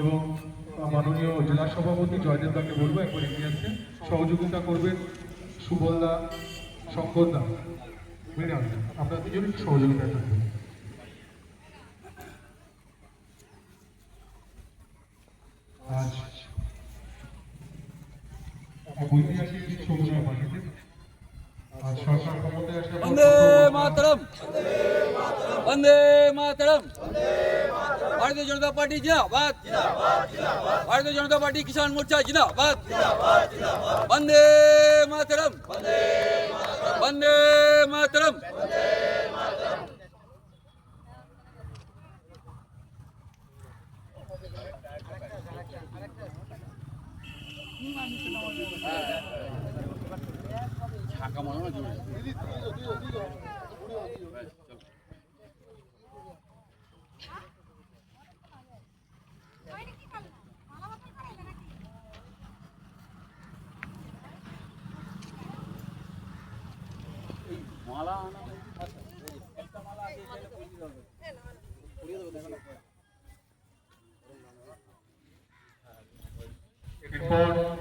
এবং মাননীয় জেলা সভাপতি জয়দেব দাকে বলবো একবার এগিয়ে আসতে। সহযোগিতা করবেন সুবলদা, শঙ্করদা, মৃণাল, আপনার দুজন একটু সহযোগিতা করবেন। আজ ঐতিহাসিক 16 মাটিতে আজ সরকার ক্ষমতায় আসে। বন্দে মাতরম, বন্দে মাতরম, भारतीय जनता पार्टी जिंदाबाद, भारतीय जनता पार्टी किसान मोर्चा जिंदाबाद, वंदे मातरम, वंदे मातरम। ছাকা মনে হয় মালা আনা একটা মালা আছে এটা পরিয়ে দেবো এরপর